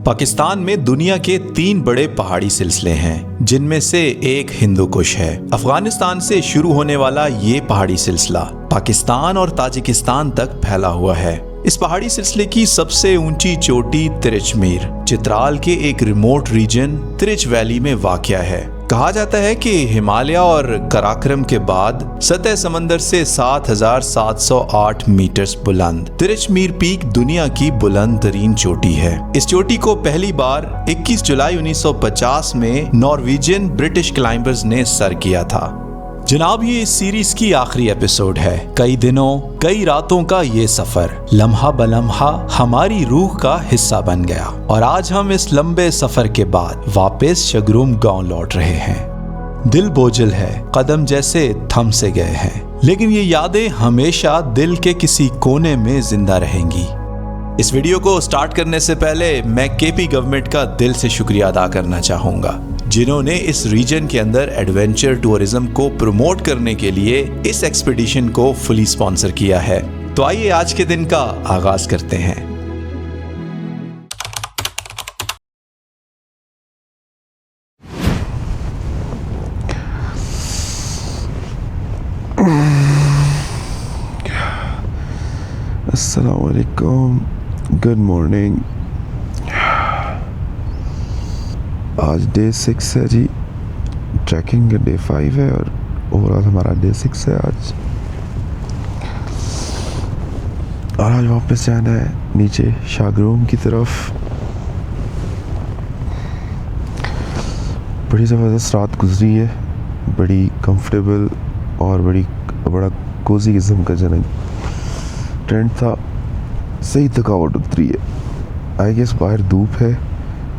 पाकिस्तान में दुनिया के 3 बड़े पहाड़ी सिलसिले हैं, जिनमें से एक हिंदू कुश है। अफगानिस्तान से शुरू होने वाला ये पहाड़ी सिलसिला पाकिस्तान और ताजिकिस्तान तक फैला हुआ है। इस पहाड़ी सिलसिले की सबसे ऊंची चोटी तिरिचमीर चित्राल के एक रिमोट रीजन तिरिच वैली में वाक़या है। कहा जाता है कि हिमालय और कराक्रम के बाद सतह समंदर से 7,708 मीटर्स बुलंद तिरिचमीर पीक दुनिया की बुलंद तरीन चोटी है। इस चोटी को पहली बार 21 जुलाई 1950 में नॉर्वेजियन ब्रिटिश क्लाइंबर्स ने सर किया था। जनाब, ये इस सीरीज की आखिरी एपिसोड है। कई दिनों कई रातों का ये सफर लम्हा बलम्हा हमारी रूह का हिस्सा बन गया और आज हम इस लंबे सफर के बाद वापस शगरूम गांव लौट रहे हैं। दिल बोझल है, कदम जैसे थम से गए हैं, लेकिन ये यादें हमेशा दिल के किसी कोने में जिंदा रहेंगी। इस वीडियो को स्टार्ट करने से पहले मैं केपी गवर्नमेंट का दिल से शुक्रिया अदा करना चाहूँगा, जिन्होंने इस रीजन के अंदर एडवेंचर टूरिज्म को प्रमोट करने के लिए इस एक्सपीडिशन को फुली स्पॉन्सर किया है। तो आइए आज के दिन का आगाज करते हैं। अस्सलाम वालेकुम, गुड मॉर्निंग। आज डे 6 है जी, ट्रैकिंग का डे 5 है और ओवरऑल हमारा डे 6 है आज। और आज वापस जाना है नीचे शागरूम की तरफ। बड़ी ज़बरदस्त रात गुजरी है, बड़ी कंफर्टेबल और बड़ा कोजी किस्म का जो टेंट था। सही थकावट उतरी है। आई गेस बाहर धूप है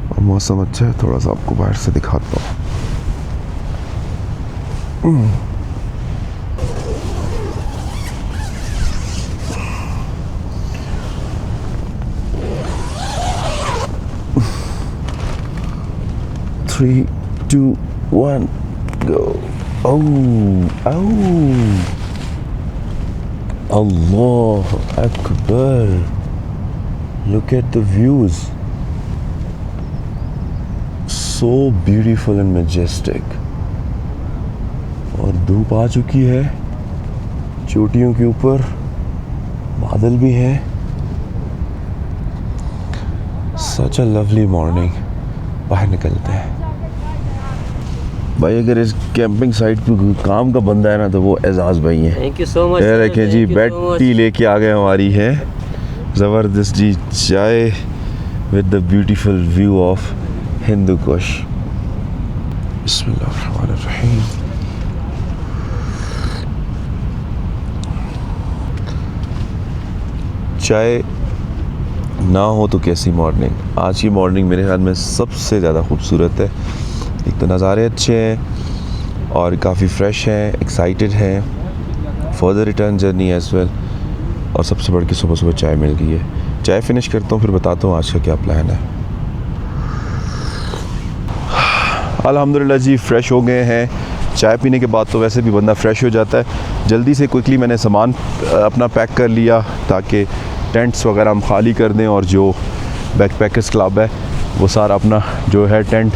और मौसम अच्छा है। थोड़ा सा आपको बाहर से दिखाता हूँ। Three, 2, 1, go. Oh, Allah Akbar. Look at the views. So beautiful and majestic. और धूप आ चुकी है, चोटियों के ऊपर बादल भी हैं। Such a lovely morning. बाहर निकलते हैं भाई। अगर इस कैंपिंग साइट पे काम का बंदा है ना तो वो एजाज भाई हैं। Thank you so much. ये देखें जी, बेड टी लेके आ गए हमारी है। ज़बरदस्त जी chai with the beautiful view of Hindu Kush. बिस्मिल्लाहिर्रहमानिर्रहीम। चाय ना हो तो कैसी मॉर्निंग। आज की मॉर्निंग मेरे ख्याल में सबसे ज़्यादा खूबसूरत है। एक तो नज़ारे अच्छे हैं और काफ़ी फ्रेश हैं, एक्साइटेड हैं for the return journey as well. और सबसे बढ़ के सुबह सुबह चाय मिल गई है। चाय फिनिश करता हूँ, फिर बताता हूँ आज का क्या प्लान है। अल्हम्दुलिल्लाह जी, फ़्रेश हो गए हैं। चाय पीने के बाद तो वैसे भी बंदा फ़्रेश हो जाता है। जल्दी से क्विकली मैंने सामान अपना पैक कर लिया ताकि टेंट्स वगैरह हम खाली कर दें और जो बैकपैकर्स क्लब है वो सारा अपना जो है टेंट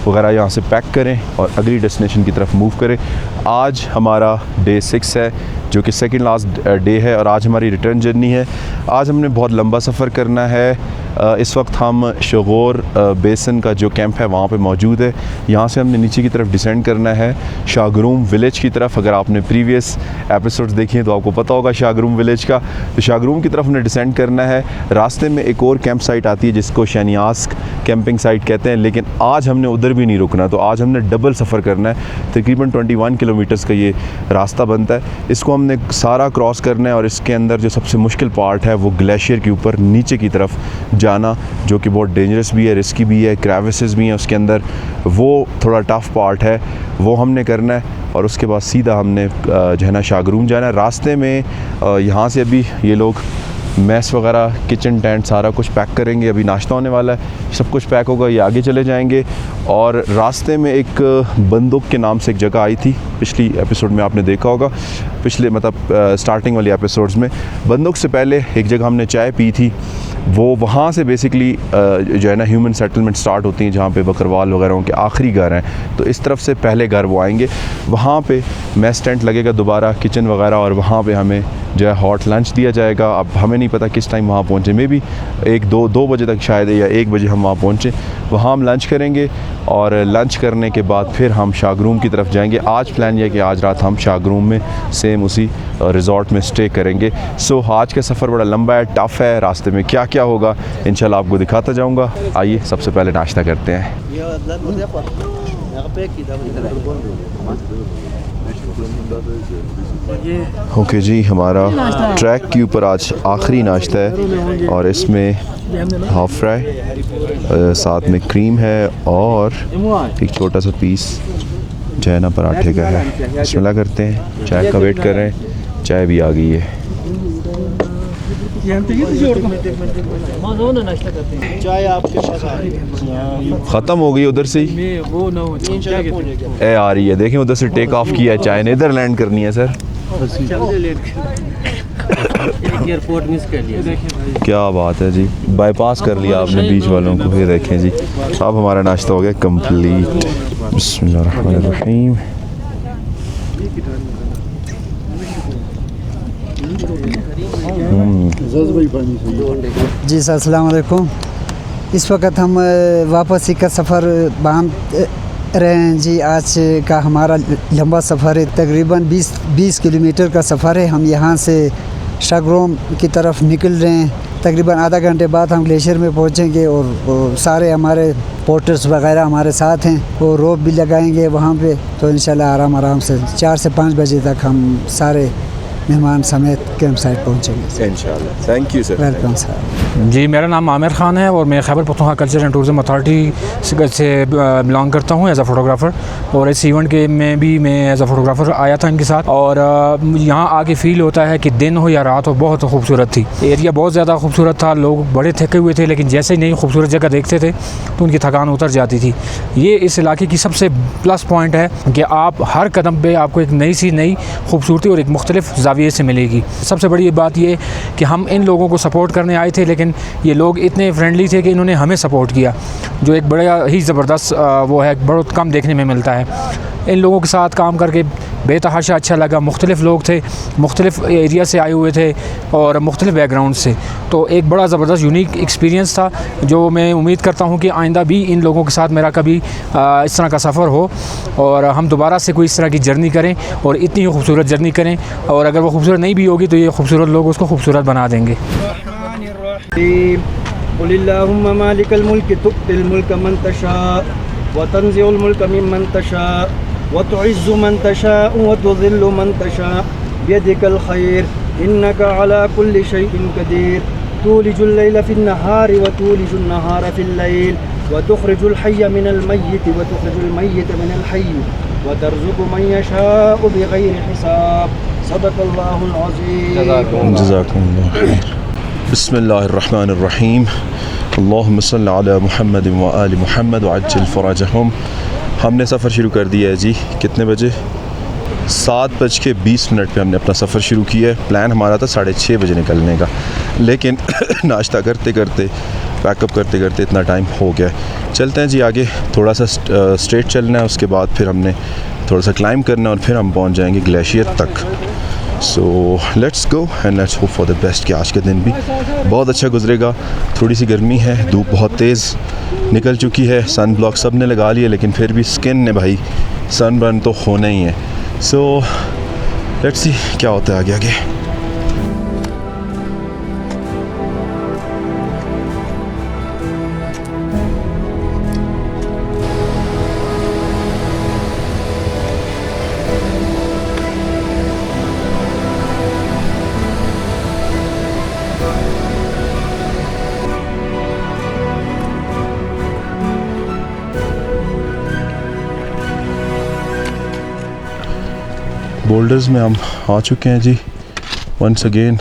वगैरह यहाँ से पैक करें और अगली डेस्टिनेशन की तरफ मूव करें। आज हमारा डे 6 है, जो कि सेकंड लास्ट डे है और आज हमारी रिटर्न जर्नी है। आज हमने बहुत लंबा सफ़र करना है। इस वक्त हम शगोर बेसन का जो कैंप है वहाँ पे मौजूद है। यहाँ से हमने नीचे की तरफ डिसेंड करना है शागरूम विलेज की तरफ। अगर आपने प्रीवियस एपिसोड्स देखे हैं तो आपको पता होगा शागरूम विलेज का। तो शागरूम की तरफ हमने डिसेंड करना है। रास्ते में एक और कैंप साइट आती है जिसको शनियास्क कैंपिंग साइट कहते हैं, लेकिन आज हमने उधर भी नहीं रुकना। तो आज हमने डबल सफ़र करना है। तकरीबन 21 किलोमीटर्स का ये रास्ता बनता है। इसको हमने सारा क्रॉस करना है और इसके अंदर जो सबसे मुश्किल पार्ट है वो ग्लेशियर के ऊपर नीचे की तरफ जाना, जो कि बहुत डेंजरस भी है, रिस्की भी है, क्रेविसेस भी हैं उसके अंदर। वो थोड़ा टफ़ पार्ट है, वो हमने करना है। और उसके बाद सीधा हमने जो है ना शागरूम जाना है। रास्ते में यहाँ से अभी ये लोग मैस वगैरह, किचन टेंट सारा कुछ पैक करेंगे। अभी नाश्ता होने वाला है, सब कुछ पैक होगा, ये आगे चले जाएंगे। और रास्ते में एक बंदूक के नाम से एक जगह आई थी, पिछली एपिसोड में आपने देखा होगा, पिछले मतलब स्टार्टिंग वाली एपिसोड्स में। बंदूक से पहले एक जगह हमने चाय पी थी वो वहाँ से बेसिकली जो है ना ह्यूमन सेटलमेंट स्टार्ट होती हैं, जहाँ पे बकरवाल वगैरह के आखिरी घर हैं। तो इस तरफ से पहले घर वो आएंगे, वहाँ पे मेस टेंट लगेगा दोबारा, किचन वगैरह, और वहाँ पे हमें जो है हॉट लंच दिया जाएगा। अब हमें नहीं पता किस टाइम वहाँ पहुँचे, मे बी 1-2 बजे तक शायद, या 1 बजे हम वहाँ पहुँचें। वहाँ हम लंच करेंगे और लंच करने के बाद फिर हम शागरूम की तरफ जाएंगे। आज प्लान यह है कि आज रात हम शागरूम में सेम उसी रिज़ॉर्ट में स्टे करेंगे। सो आज का सफ़र बड़ा लंबा है, टफ़ है, रास्ते में क्या क्या होगा इंशाल्लाह आपको दिखाता जाऊँगा। आइए सबसे पहले नाश्ता करते हैं। ओके जी, हमारा ट्रैक के ऊपर आज आखिरी नाश्ता है और इसमें हाफ फ्राई, साथ में क्रीम है और एक छोटा सा पीस जो है ना पराठे का है। बिस्मिल्लाह करते हैं, चाय का वेट कर रहे हैं, चाय भी आ गई है। चाय आपके पास आ रही है, ख़त्म हो गई उधर से ही ए आ रही है। देखें उधर से टेक ऑफ किया है चाय ने, इधर लैंड करनी है सर। एयरपोर्ट मिस कर लिया। क्या बात है जी, बाईपास कर लिया आपने बीच वालों को। ये देखें जी, अब हमारा नाश्ता हो गया कंप्लीट। बिस्मिल्लाहिर्रहमानिर्रहीम। जी सर, अस्सलाम वालेकुम। इस वक्त हम वापसी का सफ़र बांध रहे हैं जी। आज का हमारा लंबा सफ़र है, तकरीबन 20 किलोमीटर का सफ़र है। हम यहाँ से शागरोम की तरफ निकल रहे हैं। तकरीबन आधा घंटे बाद हम ग्लेशियर में पहुँचेंगे और सारे हमारे पोर्टर्स वगैरह हमारे साथ हैं, वो रोप भी लगाएंगे वहाँ पे। तो इंशाल्लाह आराम से 4 से 5 बजे तक हम सारे मेहमान समेत कैंप साइट पहुँचेंगे इंशाल्लाह। Thank you sir. Welcome sir. जी, मेरा नाम आमिर ख़ान है और मैं Khyber Pakhtunkhwa culture and tourism authority से बिलोंग करता हूँ एज़ अ फ़ोटोग्राफ़र। और इस इवेंट के में भी मैं एज़ अ फ़ोटोग्राफ़र आया था इनके साथ। और यहाँ आके फ़ील होता है कि दिन हो या रात हो, बहुत खूबसूरत थी। एरिया बहुत ज़्यादा खूबसूरत था, लोग बड़े थके हुए थे, लेकिन जैसे ही नई खूबसूरत जगह देखते थे तो उनकी थकान उतर जाती थी। ये इस इलाके की सबसे प्लस पॉइंट है कि आप हर कदम पर आपको एक नई खूबसूरती और एक मुख्तलिफ ज़ाविये से मिलेगी। सबसे बड़ी बात ये कि हम इन लोगों को सपोर्ट करने आए थे, लेकिन ये लोग इतने फ्रेंडली थे कि इन्होंने हमें सपोर्ट किया, जो एक बड़ा ही ज़बरदस्त वो है, बहुत कम देखने में मिलता है। इन लोगों के साथ काम करके बेतहाशा अच्छा लगा। मुख्तलिफ़ लोग थे, मुख्तलिफ़ एरिया से आए हुए थे और मुख्तलिफ़ बैकग्राउंड से। तो एक बड़ा ज़बरदस्त यूनिक एक्सपीरियंस था, जो मैं उम्मीद करता हूँ कि आइंदा भी इन लोगों के साथ मेरा कभी इस तरह का सफ़र हो और हम दोबारा से कोई इस तरह की जर्नी करें और इतनी खूबसूरत जर्नी करें। और अगर वो खूबसूरत नहीं भी होगी तो ये खूबसूरत लोग उसको खूबसूरत बना देंगे। कुलिल्लाहुम्मा मालिकल मुल्क तु'तिल मुल्क मन तशा व तंज़िउल मुल्क मिम्मन तशा व तु'इज़्ज़ु मन तशा व तुज़िल्लु मन तशा बियदिकल खैर इन्नका अला कुल्लि शैइन कदीर तूलिजुल लैला फिन नहारि व तूलिजुन नहारा फिल लैल व तुखरिजुल हय्य मिनल मय्यित व तुखरिजुल मय्यित मिनल हय्य व तर्ज़ुक़ु मन यशाअ बिग़ैरि हिसाब। सदक़ल्लाहुल अज़ीम। जज़ाकुमुल्लाह खैर। बिस्मिल्लाहिर्रहमानिर्रहीम। अल्लाहुम्मा सल्लि अला मुहम्मद व आलि मुहम्मद व अज्जिल फ़रजहुम। हमने सफ़र शुरू कर दिया है जी। कितने बजे? 7:20 पे हमने अपना सफ़र शुरू किया है। प्लान हमारा था 6:30 बजे निकलने का, लेकिन नाश्ता करते करते, पैकअप करते करते इतना टाइम हो गया। चलते हैं जी आगे, थोड़ा सा स्ट्रेट चलना है, उसके बाद फिर हमने थोड़ा सा क्लाइंब करना है और फिर हम पहुंच जाएंगे ग्लेशियर तक। So let's go and let's hope for the best कि आज का दिन भी बहुत अच्छा गुजरेगा। थोड़ी सी गर्मी है, धूप बहुत तेज़ निकल चुकी है, सन ब्लॉक सब ने लगा लिया, लेकिन फिर भी स्किन ने भाई सनबर्न तो होना ही है। सो लेट्स सी क्या होता है आगे आगे। बोल्डर्स में हम आ चुके हैं जी वंस अगेन।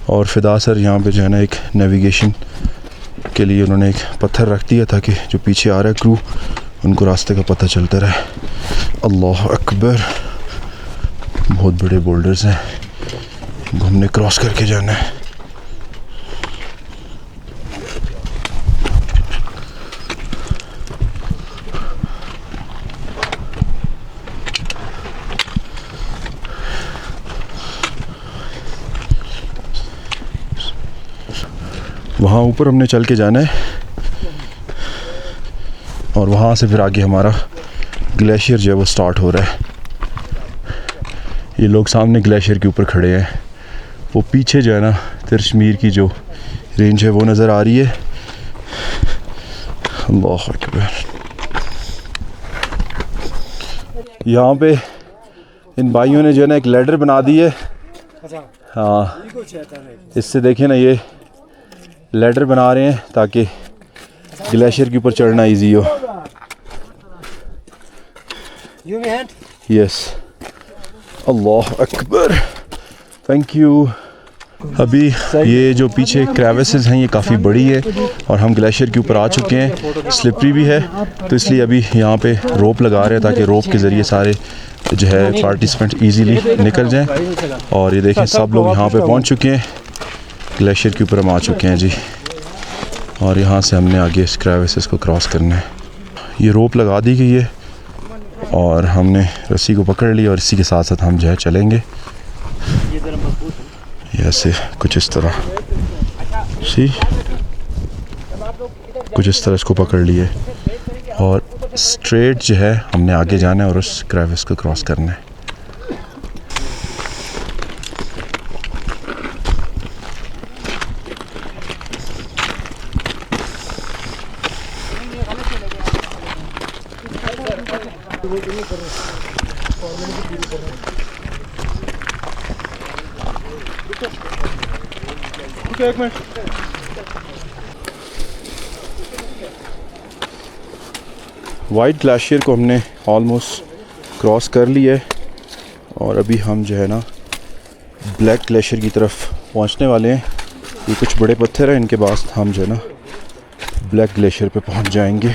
और फ़िदा सर यहाँ पे जो है ना एक नेविगेशन के लिए उन्होंने एक पत्थर रख दिया ताकि जो पीछे आ रहा है क्रू उनको रास्ते का पता चलता रहे। अल्लाह अकबर, बहुत बड़े बोल्डर्स हैं, इनको हमने क्रॉस करके जाना है। वहाँ ऊपर हमने चल के जाना है और वहाँ से फिर आगे हमारा ग्लेशियर जो है वो स्टार्ट हो रहा है। ये लोग सामने ग्लेशियर के ऊपर खड़े हैं, वो पीछे जो है ना तिरशमीर की जो रेंज है वो नज़र आ रही है। अल्लाह अकबर। यहाँ पे इन भाइयों ने जो है ना एक लैडर बना दी है। हाँ, इससे देखें ना, ये लैडर बना रहे हैं ताकि ग्लेशियर के ऊपर चढ़ना इजी हो। Yes, Allah Akbar, thank you. अभी ये जो पीछे क्रेविसेस हैं ये काफ़ी बड़ी है और हम ग्लेशियर के ऊपर आ चुके हैं। स्लिपरी भी है, तो इसलिए अभी यहाँ पे रोप लगा रहे हैं ताकि रोप के ज़रिए सारे जो है पार्टिसिपेंट इजीली निकल जाएं। और ये देखें सब लोग यहाँ पे पहुँच चुके हैं, ग्लेशियर के ऊपर हम आ चुके हैं जी। और यहाँ से हमने आगे इस क्रेविसेस को क्रॉस करना है। ये रोप लगा दी गई है और हमने रस्सी को पकड़ ली और इसी के साथ साथ हम जो है चलेंगे। ऐसे कुछ इस तरह कुछ इस तरह इसको पकड़ लिए और स्ट्रेट जो है हमने आगे जाना है और उस क्रेविस को क्रॉस करना है। एक मिनट, वाइट ग्लेशियर को हमने ऑलमोस्ट क्रॉस कर लिया है और अभी हम जो है ना ब्लैक ग्लेशियर की तरफ पहुंचने वाले हैं। ये कुछ बड़े पत्थर हैं, इनके बाद हम जो है ना ब्लैक ग्लेशियर पे पहुंच जाएंगे।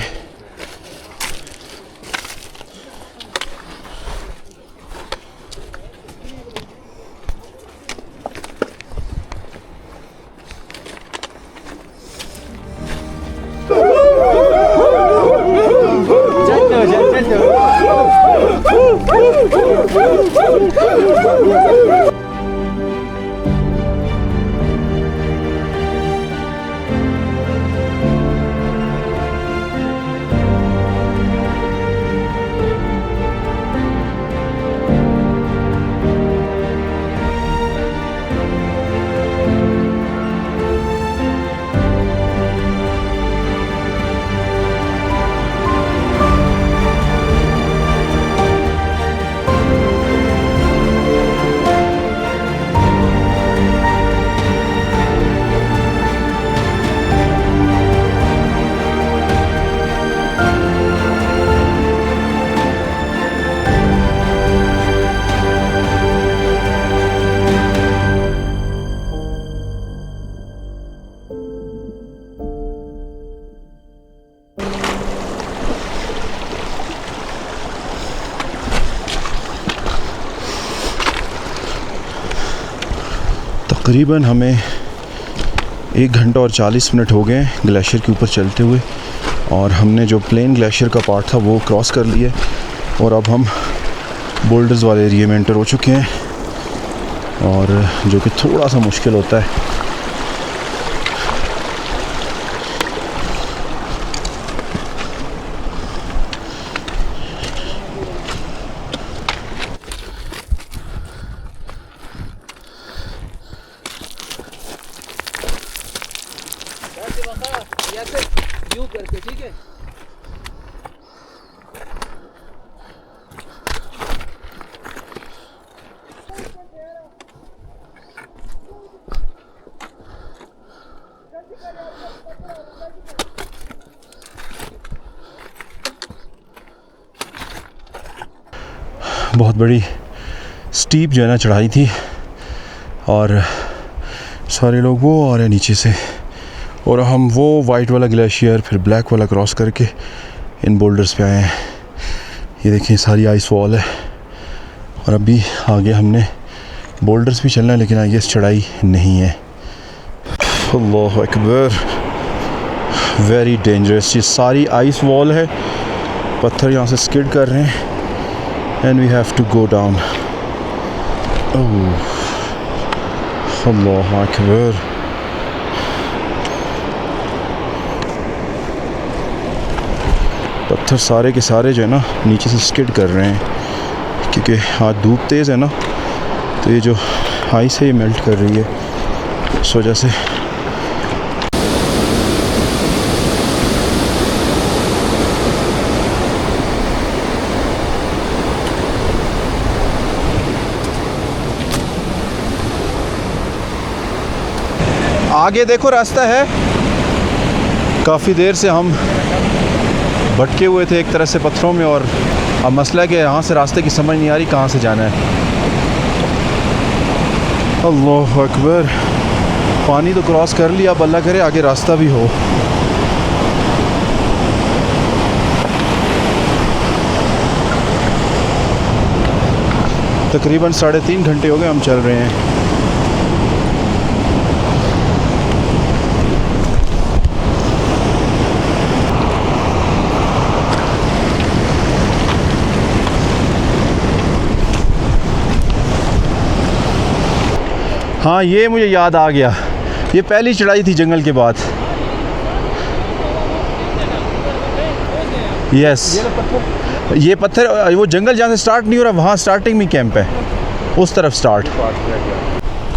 तकरीबन हमें 1 घंटा और 40 मिनट हो गए ग्लेशियर के ऊपर चलते हुए और हमने जो प्लेन ग्लेशियर का पार्ट था वो क्रॉस कर लिया और अब हम बोल्डर्स वाले एरिया में एंटर हो चुके हैं और जो कि थोड़ा सा मुश्किल होता है। बहुत बड़ी स्टीप जो है ना चढ़ाई थी और सारे लोग वो आ रहे हैं नीचे से और हम वो वाइट वाला ग्लेशियर फिर ब्लैक वाला क्रॉस करके इन बोल्डर्स पे आए हैं। ये देखिए सारी आइस वॉल है और अभी आगे हमने बोल्डर्स भी चलना है लेकिन आगे चढ़ाई नहीं है। अल्लाह अकबर, वेरी डेंजरस। ये सारी आइस वॉल है, पत्थर यहाँ से स्किड कर रहे हैं and we have to go down. Oh, Allah Akbar. पत्थर सारे के सारे जो है ना नीचे से स्किड कर रहे हैं, क्योंकि आज धूप तेज़ है ना, तो ये जो आइस है ये मेल्ट कर रही है इस वजह से। आगे देखो रास्ता है, काफ़ी देर से हम भटके हुए थे एक तरह से पत्थरों में, और अब मसला है कि यहाँ से रास्ते की समझ नहीं आ रही कहाँ से जाना है। अल्लाह अकबर, पानी तो क्रॉस कर लिया, अब अल्लाह करे आगे रास्ता भी हो। तकरीबन 3.5 घंटे हो गए हम चल रहे हैं। हाँ, ये मुझे याद आ गया, ये पहली चढ़ाई थी जंगल के बाद। यस, ये पत्थर, वो जंगल जहाँ से स्टार्ट नहीं हो रहा वहाँ स्टार्टिंग में कैंप है, उस तरफ स्टार्ट।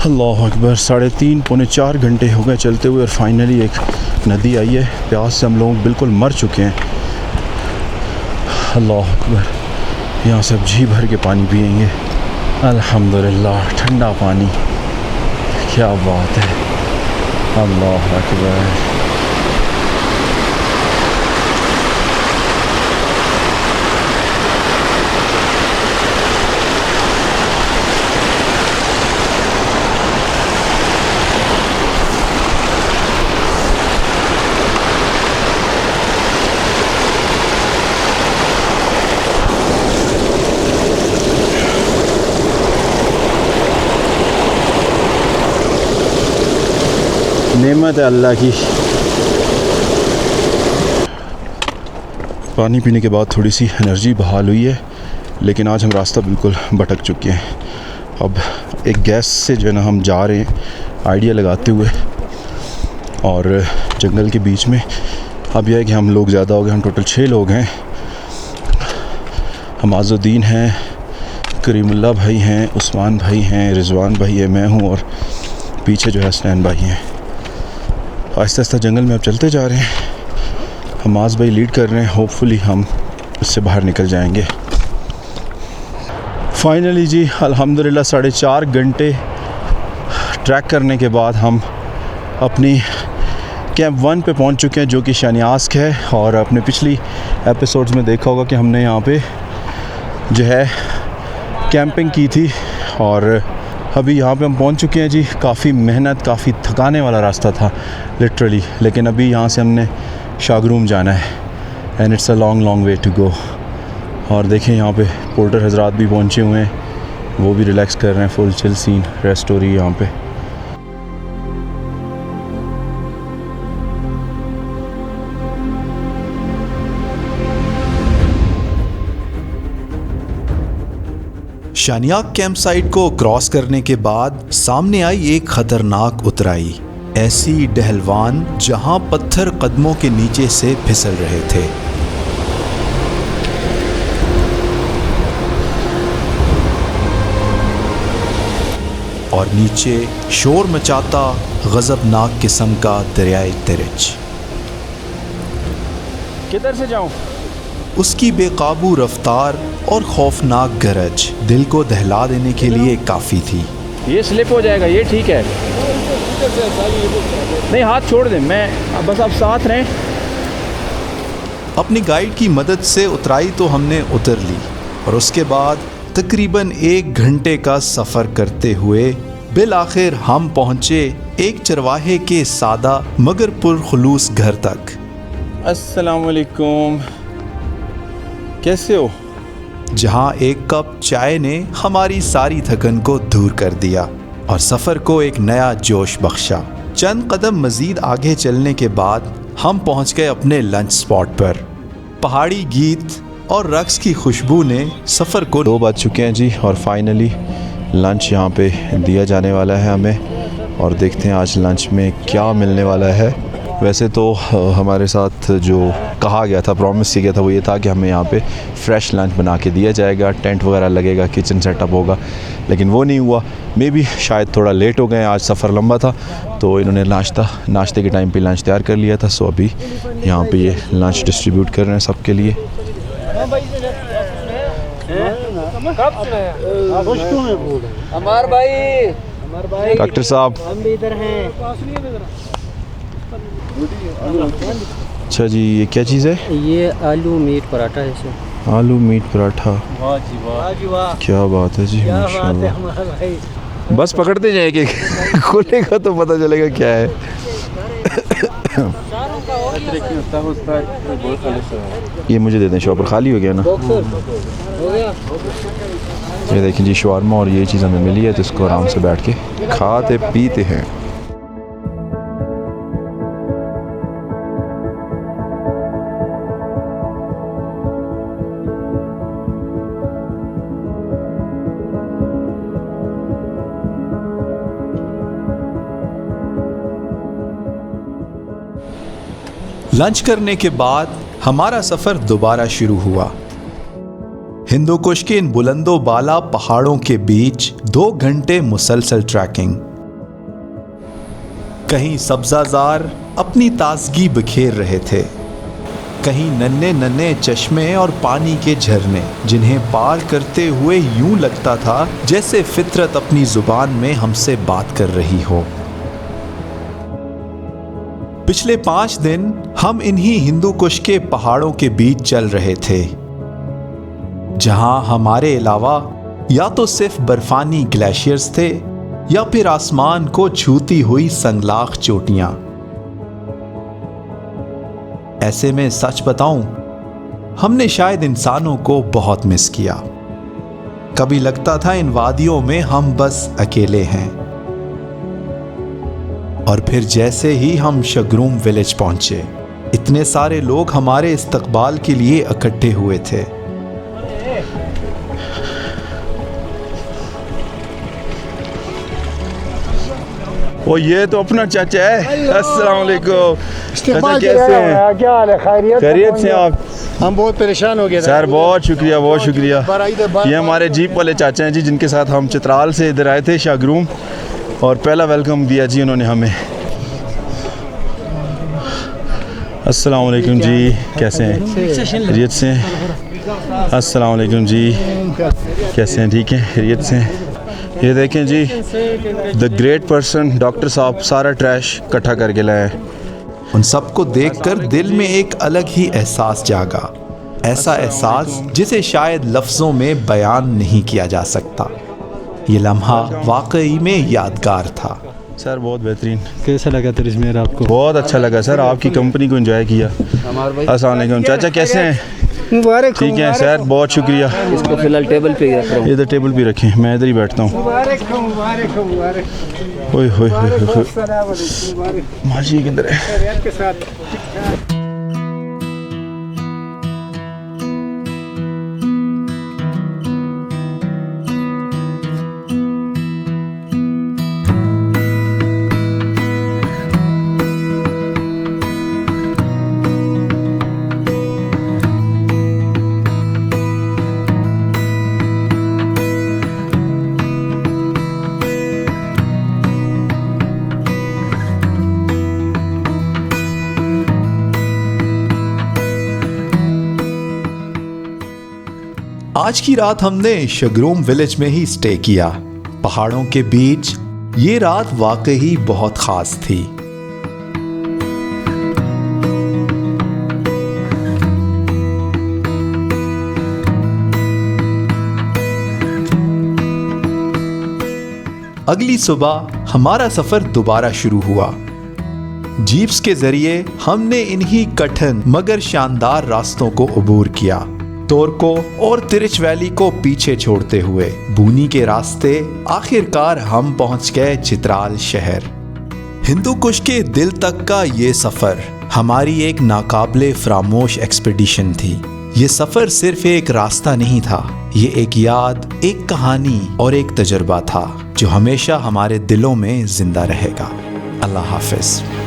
अल्लाह अकबर, 3.5 पौने 4 घंटे हो गए चलते हुए, और फाइनली एक नदी आई है। प्यास से हम लोग बिल्कुल मर चुके हैं। अल्लाह अकबर, यहाँ से अब जी भर के पानी पिएंगे। अल्हम्दुलिल्लाह, ठंडा पानी, क्या बात है। अल्लाह अकबर। नेमत है अल्लाह की। पानी पीने के बाद थोड़ी सी एनर्जी बहाल हुई है, लेकिन आज हम रास्ता बिल्कुल भटक चुके हैं। अब एक गैस से जो है ना हम जा रहे हैं आइडिया लगाते हुए, और जंगल के बीच में। अब यह है कि हम लोग ज़्यादा हो गए, हम टोटल 6 लोग हैं। हमाजुद्दीन हैं, करीमुल्लाह भाई हैं, उस्मान भाई हैं, रिजवान भाई है, मैं हूँ, और पीछे जो है हसनैन भाई हैं। आहिस्ता आहिस्ता जंगल में अब चलते जा रहे हैं। हमाज भाई लीड कर रहे हैं, होपफुली हम इससे बाहर निकल जाएंगे। फाइनली जी अल्हम्दुलिल्लाह 4.5 घंटे ट्रैक करने के बाद हम अपनी कैंप 1 पे पहुंच चुके हैं, जो कि शानियास्क है। और अपने पिछली एपिसोड्स में देखा होगा कि हमने यहाँ पे जो है कैंपिंग की थी, और अभी यहाँ पे हम पहुँच चुके हैं जी। काफ़ी मेहनत, काफ़ी थकाने वाला रास्ता था लिटरली, लेकिन अभी यहाँ से हमने शागरूम जाना है, and it's a long way to go. और देखें यहाँ पे पोर्टर हजरात भी पहुँचे हुए हैं, वो भी रिलैक्स कर रहे हैं। फुल चिल सीन, रेस्ट हो रही है यहाँ पे। शानियाक कैंप साइट को क्रॉस करने के बाद सामने आई एक खतरनाक उतराई, ऐसी डहलवान जहां पत्थर कदमों के नीचे से फिसल रहे थे। और नीचे शोर मचाता गजबनाक किस्म का दरियाए तिरिच। किधर से जाऊं? उसकी बेकाबू रफ्तार और खौफनाक गरज दिल को दहला देने के लिए काफ़ी थी। ये स्लिप हो जाएगा, ये ठीक है, नहीं हाथ छोड़ दें, मैं बस आप साथ रहें। अपनी गाइड की मदद से उतराई तो हमने उतर ली, और उसके बाद तकरीबन 1 घंटे का सफ़र करते हुए बिल आखिर हम पहुँचे एक चरवाहे के सादा मगर पुरखुलूस घर तक। अस्सलाम वालेकुम, कैसे हो? जहाँ एक कप चाय ने हमारी सारी थकन को दूर कर दिया और सफ़र को एक नया जोश बख्शा। चंद कदम मज़ीद आगे चलने के बाद हम पहुँच गए अपने लंच स्पॉट पर। पहाड़ी गीत और रक्स की खुशबू ने सफ़र को 2 बज चुके हैं जी, और फाइनली लंच यहाँ पे दिया जाने वाला है हमें, और देखते हैं आज लंच में क्या मिलने वाला है। वैसे तो हमारे साथ जो कहा गया था, प्रॉमिस किया गया था, वो ये था कि हमें यहाँ पे फ़्रेश लंच बना के दिया जाएगा, टेंट वगैरह लगेगा, किचन सेटअप होगा, लेकिन वो नहीं हुआ। मे बी शायद थोड़ा लेट हो गए, आज सफ़र लंबा था तो इन्होंने नाश्ते के टाइम पे लंच तैयार कर लिया था। सो अभी यहाँ पे ये लंच डिस्ट्रीब्यूट कर रहे हैं सबके लिए। अमर भाई डॉक्टर साहब, हम भी इधर हैं। अच्छा जी, ये क्या चीज़ है? ये आलू मीट पराठा है सर। आलू मीट पराठा, वाह जी वाह, क्या बात है जी, क्या बात है माशाल्लाह। हमारा भाई। बस पकड़ते जाए कि खुलेगा तो पता चलेगा क्या है। ये मुझे दे दें, शॉपर खाली हो गया ना। हो गया। ये देखें जी, शवारमा और ये चीज़ हमें मिली है तो इसको आराम से बैठ के खाते पीते हैं। लंच करने के बाद हमारा सफर दोबारा शुरू हुआ। हिंदू कुश के इन बुलंदो बाला पहाड़ों के बीच 2 घंटे मुसलसल ट्रैकिंग। कहीं सब्जाजार अपनी ताजगी बिखेर रहे थे, कहीं नन्हे नन्हे चश्मे और पानी के झरने जिन्हें पार करते हुए यूं लगता था जैसे फितरत अपनी जुबान में हमसे बात कर रही हो। पिछले 5 दिन हम इन्हीं हिंदू कुश के पहाड़ों के बीच चल रहे थे, जहां हमारे अलावा या तो सिर्फ बर्फानी ग्लेशियर्स थे या फिर आसमान को छूती हुई संगलाख चोटियां। ऐसे में सच बताऊं, हमने शायद इंसानों को बहुत मिस किया। कभी लगता था इन वादियों में हम बस अकेले हैं। और फिर जैसे ही हम शगरूम विलेज पहुंचे, इतने सारे लोग हमारे इस्तकबाल के लिए इकट्ठे हुए थे। ओ ये तो अपना चाचा है। अस्सलाम वालेकुम। चाचा कैसे हैं? क्या हाल है? खैरियत से आप? हम बहुत परेशान हो गए सर बहुत शुक्रिया, बहुत शुक्रिया। ये हमारे जीप वाले चाचा हैं जी, जिनके साथ हम चित्राल से इधर आए थे शागरूम, और पहला वेलकम दिया जी उन्होंने हमें। अस्सलाम वालेकुम जी, कैसे हैं? खैरियत से हैं? अस्सलाम वालेकुम जी, कैसे हैं? ठीक हैं, खैरियत से हैं? ये देखें जी, द ग्रेट पर्सन डॉक्टर साहब सारा ट्रैश इकट्ठा करके लाए हैं। उन सबको देखकर दिल में एक अलग ही एहसास जागा, ऐसा एहसास जिसे शायद लफ्ज़ों में बयान नहीं किया जा सकता। ये लम्हा वाकई में यादगार था। सर बहुत बेहतरीन। कैसा लगा तिरजमेर आपको? बहुत अच्छा लगा सर, आपकी कंपनी को एंजॉय किया। अस्सलाम वालेकुम चाचा, कैसे हैं? मुबारक। ठीक है सर, बहुत शुक्रिया। इसको फिलहाल टेबल पे ही रख रहा हूँ। इधर टेबल पे रखें, मैं इधर ही बैठता हूँ। ओए होए होए, माजी किधर है? आज की रात हमने शगरूम विलेज में ही स्टे किया। पहाड़ों के बीच ये रात वाकई बहुत खास थी। अगली सुबह हमारा सफर दोबारा शुरू हुआ। जीप्स के जरिए हमने इन्हीं कठिन मगर शानदार रास्तों को अबूर किया। तोरको और तिरिच वैली को पीछे छोड़ते हुए बूनी के रास्ते आखिरकार हम पहुंच गए चित्राल शहर। हिंदू कुश के दिल तक का ये सफर हमारी एक नाकाबिले फरामोश एक्सपीडिशन थी। ये सफर सिर्फ एक रास्ता नहीं था, ये एक याद, एक कहानी और एक तजुर्बा था जो हमेशा हमारे दिलों में जिंदा रहेगा। अल्लाह हाफिज।